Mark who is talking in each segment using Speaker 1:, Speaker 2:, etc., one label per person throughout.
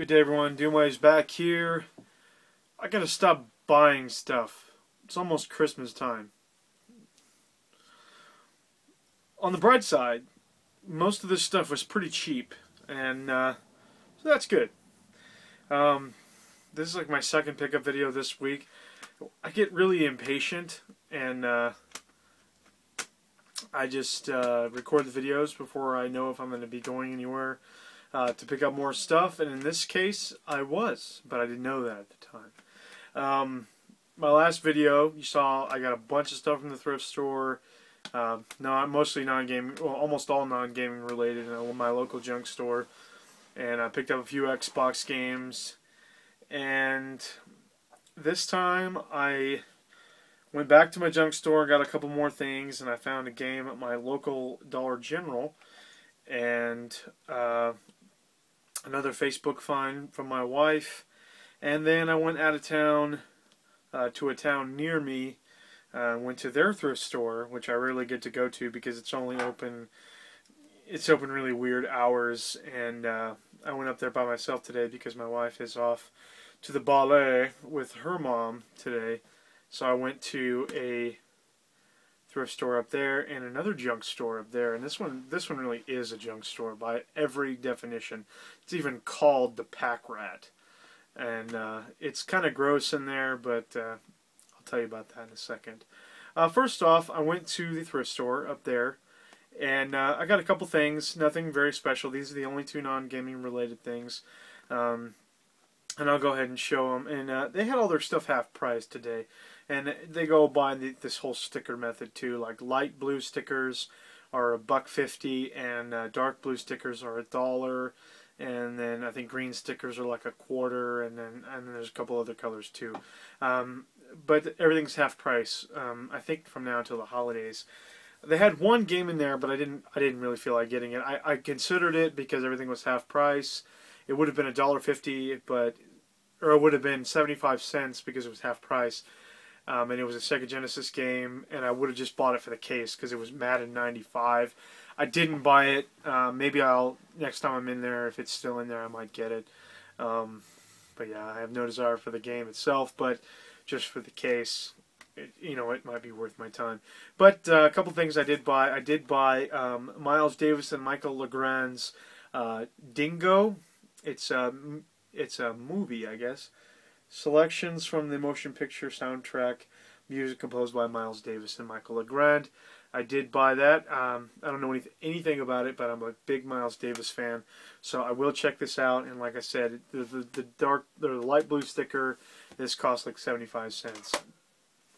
Speaker 1: Good day, everyone. Doomway's back here. I gotta stop buying stuff. It's almost Christmas time. On the bright side, most of this stuff was pretty cheap, and so that's good. This is like my second pickup video this week. I get really impatient, and I just record the videos before I know if I'm going to be going anywhere to pick up more stuff, and in this case, I was, but I didn't know that at the time. My last video, you saw I got a bunch of stuff from the thrift store. No, mostly non-gaming, well, almost all non-gaming related in my local junk store, and I picked up a few Xbox games. And this time I went back to my junk store, got a couple more things, and I found a game at my local Dollar General, and another Facebook find from my wife. And then I went out of town to a town near me. Went to their thrift store, which I rarely get to go to because it's only open. It's open really weird hours, and I went up there by myself today because my wife is off to the ballet with her mom today. So I went to a thrift store up there and another junk store up there, and this one really is a junk store by every definition. It's even called the Pack Rat, and it's kind of gross in there, but I'll tell you about that in a second. First off, I went to the thrift store up there, and I got a couple things, nothing very special. These are the only two non-gaming related things, and I'll go ahead and show them. And they had all their stuff half price today, and they go by this whole sticker method too. Like light blue stickers are $1.50, and dark blue stickers are $1. And then I think green stickers are like $0.25, and then there's a couple other colors too. But everything's half price. I think from now until the holidays. They had one game in there, but I didn't really feel like getting it. I considered it because everything was half price. It would have been $1.50, or it would have been 75 cents because it was half price. And it was a Sega Genesis game, and I would have just bought it for the case because it was Madden 95. I didn't buy it. Maybe next time I'm in there, if it's still in there, I might get it. But yeah, I have no desire for the game itself, but just for the case, it might be worth my time. But a couple things I did buy. I did buy Miles Davis and Michael Legrand's Dingo. It's a movie, I guess. Selections from the motion picture soundtrack, music composed by Miles Davis and Michael Legrand. I did buy that. I don't know anything about it, but I'm a big Miles Davis fan, so I will check this out. And like I said, the light blue sticker, this costs like 75 cents.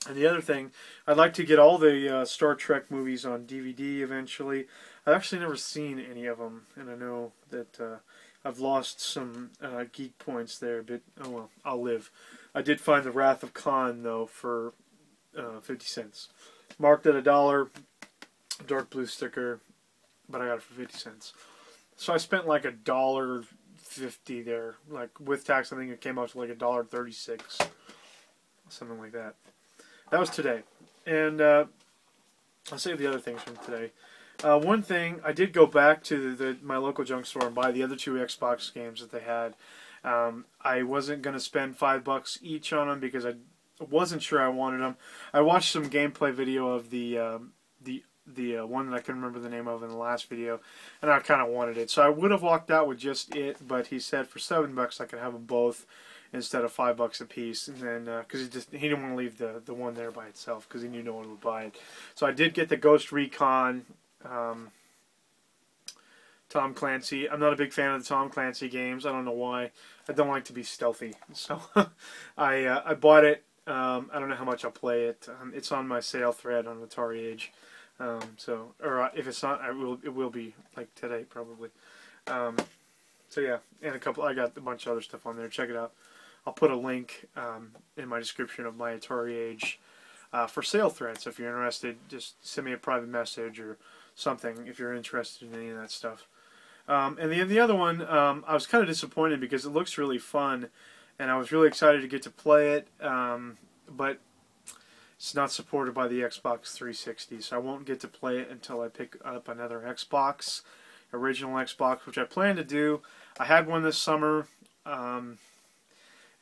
Speaker 1: And the other thing, I'd like to get all the Star Trek movies on DVD eventually. I've actually never seen any of them, and I know that I've lost some geek points there, but oh well, I'll live. I did find the Wrath of Khan, though, for 50 cents. Marked at $1, dark blue sticker, but I got it for 50 cents. So I spent like $1.50 there. Like with tax, I think it came out to like $1.36, something like that. That was today, and I'll save the other things from today. One thing, I did go back to my local junk store and buy the other two Xbox games that they had. I wasn't going to spend $5 each on them because I wasn't sure I wanted them. I watched some gameplay video of the one that I couldn't remember the name of in the last video, and I kind of wanted it. So I would have walked out with just it, but he said for $7 I could have them both instead of $5 a piece, and then because he didn't want to leave the one there by itself because he knew no one would buy it. So I did get the Ghost Recon Tom Clancy. I'm not a big fan of the Tom Clancy games. I don't know why. I don't like to be stealthy, so I bought it. I don't know how much I'll play it. It's on my sale thread on AtariAge. If it's not, it will be like today probably. So yeah, and I got a bunch of other stuff on there. Check it out. I'll put a link in my description of my AtariAge for sale thread. So if you're interested, just send me a private message or something if you're interested in any of that stuff. And the other one, I was kind of disappointed because it looks really fun, and I was really excited to get to play it, but it's not supported by the Xbox 360, so I won't get to play it until I pick up another Xbox, original Xbox, which I plan to do. I had one this summer, and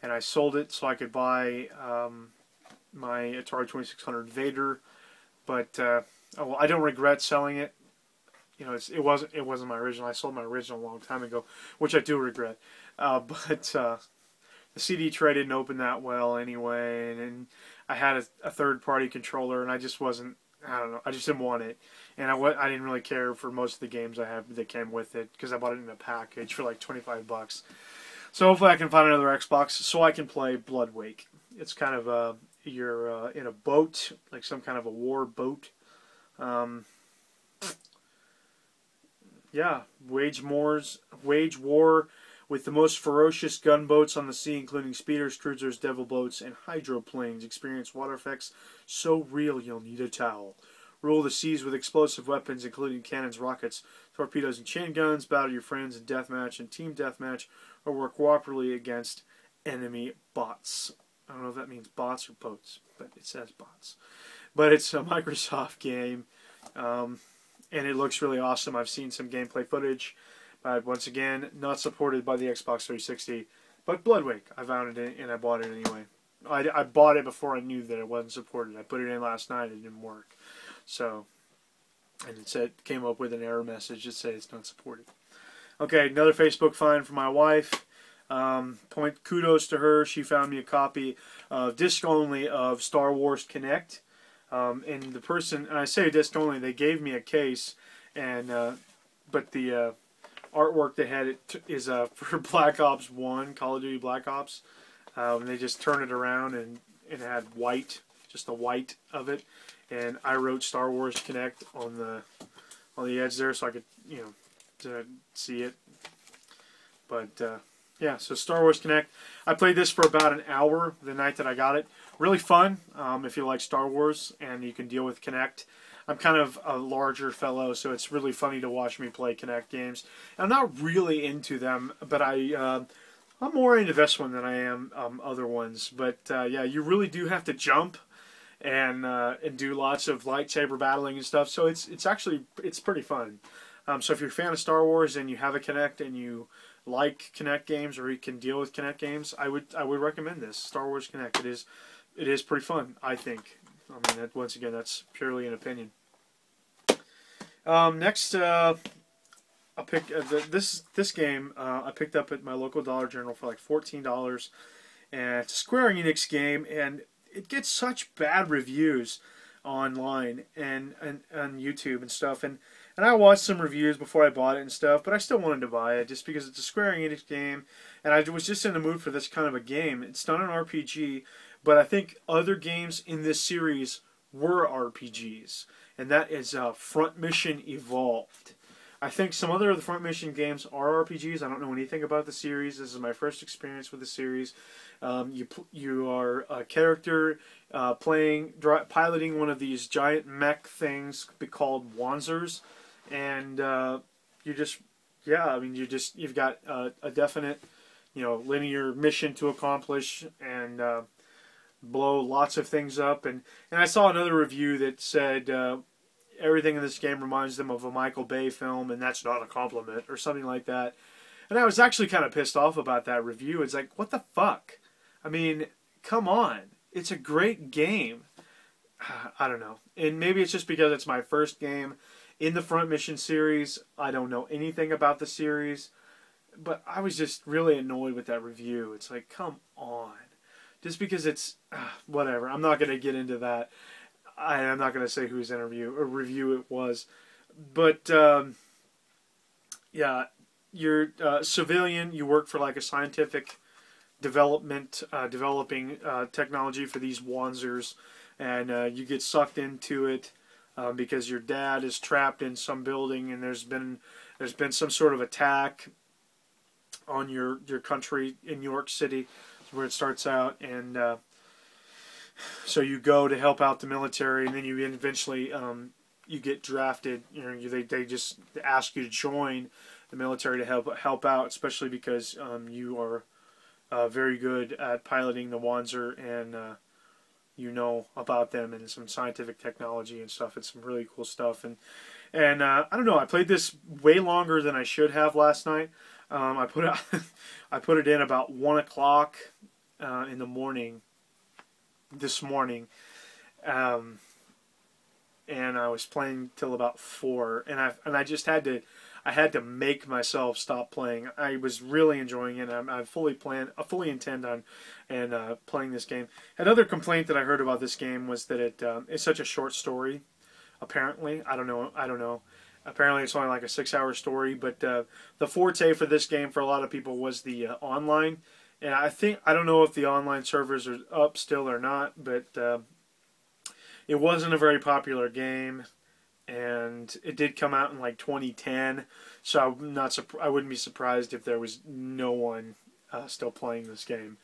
Speaker 1: I sold it so I could buy my Atari 2600 Vader. But well, I don't regret selling it. You know, it wasn't my original. I sold my original a long time ago, which I do regret. But the CD tray didn't open that well anyway, and I had a third-party controller, and I just wasn't. I don't know. I just didn't want it, and I didn't really care for most of the games I have that came with it because I bought it in a package for like $25. So hopefully I can find another Xbox so I can play Blood Wake. It's kind of you're in a boat, like some kind of a war boat. Yeah, wage war with the most ferocious gunboats on the sea, including speeders, cruisers, devil boats, and hydroplanes. Experience water effects so real you'll need a towel. Rule the seas with explosive weapons, including cannons, rockets, torpedoes, and chain guns. Battle your friends in deathmatch and team deathmatch, or work cooperatively against enemy bots. I don't know if that means bots or boats, but it says bots. But it's a Microsoft game. And it looks really awesome. I've seen some gameplay footage, but once again, not supported by the Xbox 360. But Blood Wake, I found it and I bought it anyway. I bought it before I knew that it wasn't supported. I put it in last night, it didn't work. So, and it came up with an error message that said it's not supported. Okay, another Facebook find for my wife. Kudos to her. She found me a copy of disc only of Star Wars Connect. And the person, and I say disc only, they gave me a case, and but the artwork they had is for Black Ops 1, Call of Duty Black Ops. And they just turn it around, and it had white, just the white of it. And I wrote Star Wars Connect on the edge there, so I could, you know, to see it. But yeah, so Star Wars Connect. I played this for about an hour the night that I got it. Really fun if you like Star Wars and you can deal with Kinect. I'm kind of a larger fellow, so it's really funny to watch me play Kinect games. I'm not really into them, but I'm more into this one than I am other ones. But yeah, you really do have to jump and do lots of lightsaber battling and stuff. So it's pretty fun. So if you're a fan of Star Wars and you have a Kinect and you like Kinect games or you can deal with Kinect games, I would recommend this Star Wars Kinect. It is pretty fun, I think. I mean, once again, that's purely an opinion. Next, I'll pick this game. I picked up at my local Dollar General for like $14, and it's a Square Enix game, and it gets such bad reviews online and on YouTube and stuff. And I watched some reviews before I bought it and stuff, but I still wanted to buy it just because it's a Square Enix game, and I was just in the mood for this kind of a game. It's not an RPG, but I think other games in this series were RPGs, and that is Front Mission Evolved. I think some other of the Front Mission games are RPGs. I don't know anything about the series. This is my first experience with the series. You are a character piloting one of these giant mech things called Wanzers, and you've got a definite, linear mission to accomplish and blow lots of things up. And I saw another review that said everything in this game reminds them of a Michael Bay film, and that's not a compliment, or something like that. And I was actually kind of pissed off about that review. It's like, what the fuck? I mean, come on. It's a great game. I don't know. And maybe it's just because it's my first game in the Front Mission series. I don't know anything about the series. But I was just really annoyed with that review. It's like, come on. Just because it's... whatever. I'm not going to get into that. I'm not going to say whose review it was. But, yeah, you're a civilian. You work for like a scientific developing technology for these Wanzers. And you get sucked into it because your dad is trapped in some building, and there's been some sort of attack on your country in New York City, where it starts out, and so you go to help out the military, and then you eventually you get drafted. They just ask you to join the military to help out, especially because you are very good at piloting the Wanzer, and you know about them and some scientific technology and stuff. It's some really cool stuff. And I don't know, I played this way longer than I should have last night. I put it I put it in about 1 o'clock in the morning this morning, and I was playing till about 4, and I just had to make myself stop playing. I was really enjoying it. I fully intend on playing this game. Another complaint that I heard about this game was that it's such a short story. Apparently, I don't know. Apparently, it's only like a 6-hour story. But the forte for this game for a lot of people was the online. And I don't know if the online servers are up still or not, but it wasn't a very popular game, and it did come out in like 2010. So I wouldn't be surprised if there was no one still playing this game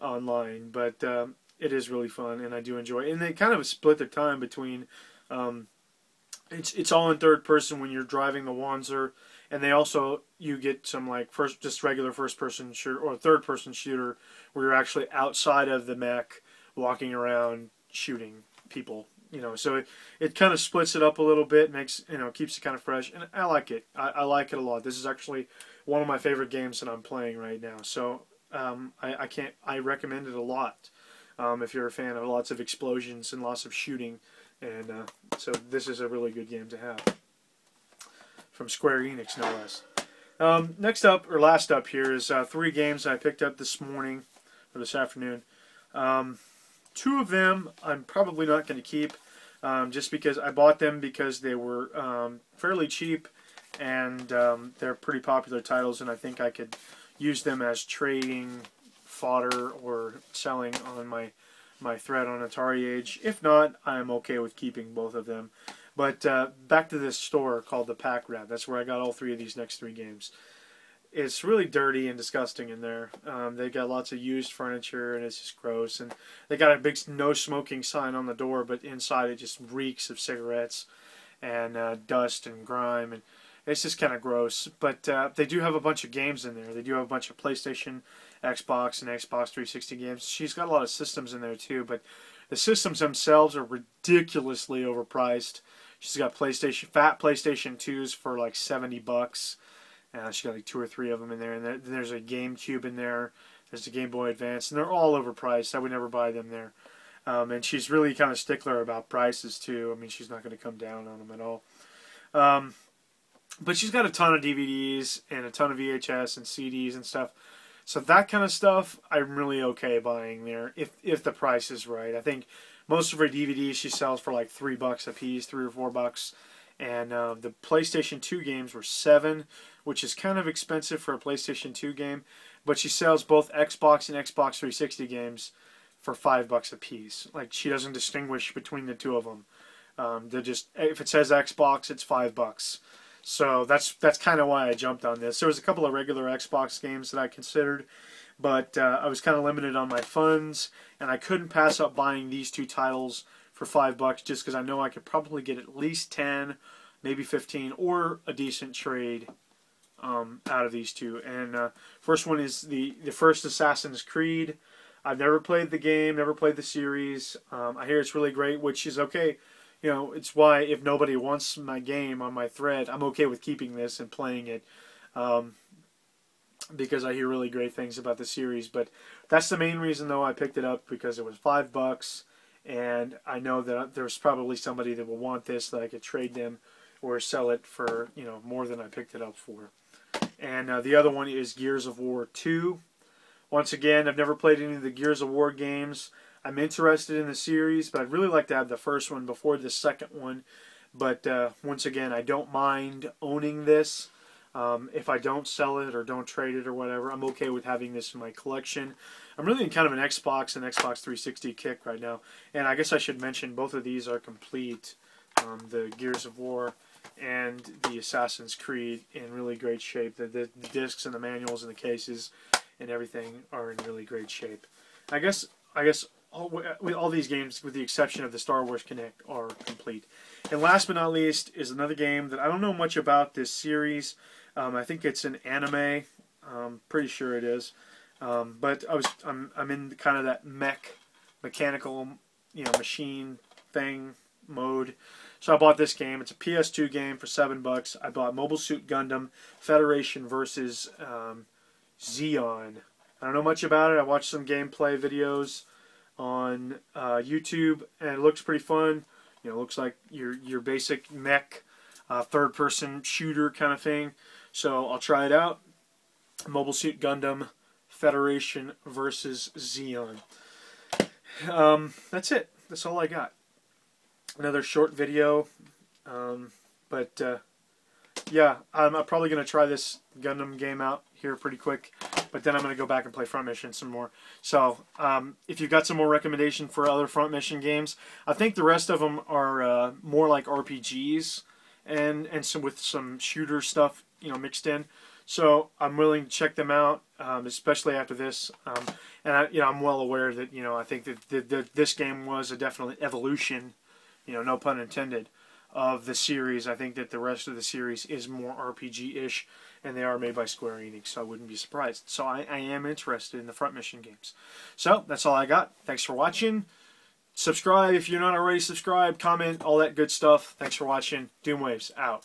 Speaker 1: online. But it is really fun, and I do enjoy it. And they kind of split their time between. It's all in third person when you're driving the Wanzer, and you get some like just regular first person shooter or third person shooter where you're actually outside of the mech, walking around shooting people. So it kind of splits it up a little bit, keeps it kind of fresh, and I like it. I like it a lot. This is actually one of my favorite games that I'm playing right now. So I recommend it a lot if you're a fan of lots of explosions and lots of shooting. And so this is a really good game to have. From Square Enix, no less. Next up, or last up here, is 3 games I picked up this morning, or this afternoon. 2 of them I'm probably not going to keep, just because I bought them because they were fairly cheap, and they're pretty popular titles, and I think I could use them as trading fodder or selling on my thread on AtariAge. If not, I'm okay with keeping both of them. But back to this store called the Pack Rat. That's where I got all 3 of these next 3 games. It's really dirty and disgusting in there. They got lots of used furniture, and it's just gross. And they got a big no smoking sign on the door, but inside it just reeks of cigarettes and dust and grime, and it's just kind of gross. But they do have a bunch of games in there. They do have a bunch of PlayStation, Xbox, and Xbox 360 games. She's got a lot of systems in there too, but the systems themselves are ridiculously overpriced. She's got fat PlayStation 2s for like $70. She's got like 2 or 3 of them in there, and there's a GameCube in there. There's a Game Boy Advance, and they're all overpriced. I would never buy them there. And she's really kind of stickler about prices too. I mean, she's not going to come down on them at all. But she's got a ton of DVDs and a ton of VHS and CDs and stuff. So that kind of stuff, I'm really okay buying there if the price is right. I think most of her DVDs she sells for like $3 a piece, $3 or $4. And the PlayStation 2 games were $7, which is kind of expensive for a PlayStation 2 game. But she sells both Xbox and Xbox 360 games for $5 a piece. Like, she doesn't distinguish between the two of them. They're just, if it says Xbox, it's $5. So that's kind of why I jumped on this. There was a couple of regular Xbox games that I considered, but I was kind of limited on my funds, and I couldn't pass up buying these 2 titles for $5 just because I know I could probably get at least 10, maybe 15, or a decent trade out of these 2. And first one is the first Assassin's Creed. I've never played the game, never played the series. I hear it's really great, which is okay. It's why if nobody wants my game on my thread, I'm okay with keeping this and playing it, because I hear really great things about the series. But that's the main reason, though, I picked it up, because it was $5, and I know that there's probably somebody that will want this that I could trade them or sell it for more than I picked it up for. And the other one is Gears of War 2. Once again, I've never played any of the Gears of War games. I'm interested in the series, but I'd really like to have the first one before the second one. But once again, I don't mind owning this. If I don't sell it or don't trade it or whatever, I'm okay with having this in my collection. I'm really in kind of an Xbox and Xbox 360 kick right now. And I guess I should mention both of these are complete. The Gears of War and the Assassin's Creed in really great shape. The discs and the manuals and the cases and everything are in really great shape. I guess all these games, with the exception of the Star Wars Connect, are complete. And last but not least is another game that I don't know much about this series. I think it's an anime. Pretty sure it is. But I'm in kind of that mechanical machine thing. mode. So I bought this game. It's a PS2 game for $7. I bought Mobile Suit Gundam Federation versus Zeon. I don't know much about it. I watched some gameplay videos on YouTube, and it looks pretty fun. You know, it looks like your basic mech, third-person shooter kind of thing. So I'll try it out. Mobile Suit Gundam Federation versus Zeon. That's it. That's all I got. Another short video, yeah, I'm probably going to try this Gundam game out here pretty quick, but then I'm going to go back and play Front Mission some more. So, if you've got some more recommendation for other Front Mission games, I think the rest of them are more like RPGs and some with some shooter stuff, you know, mixed in. So I'm willing to check them out, especially after this. And I'm well aware that, you know, I think that this game was a definite evolution, you know, no pun intended, of the series. I think that the rest of the series is more RPG-ish, and they are made by Square Enix, so I wouldn't be surprised. So I am interested in the Front Mission games. So that's all I got. Thanks for watching. Subscribe if you're not already subscribed. Comment, all that good stuff. Thanks for watching. Doomwaves out.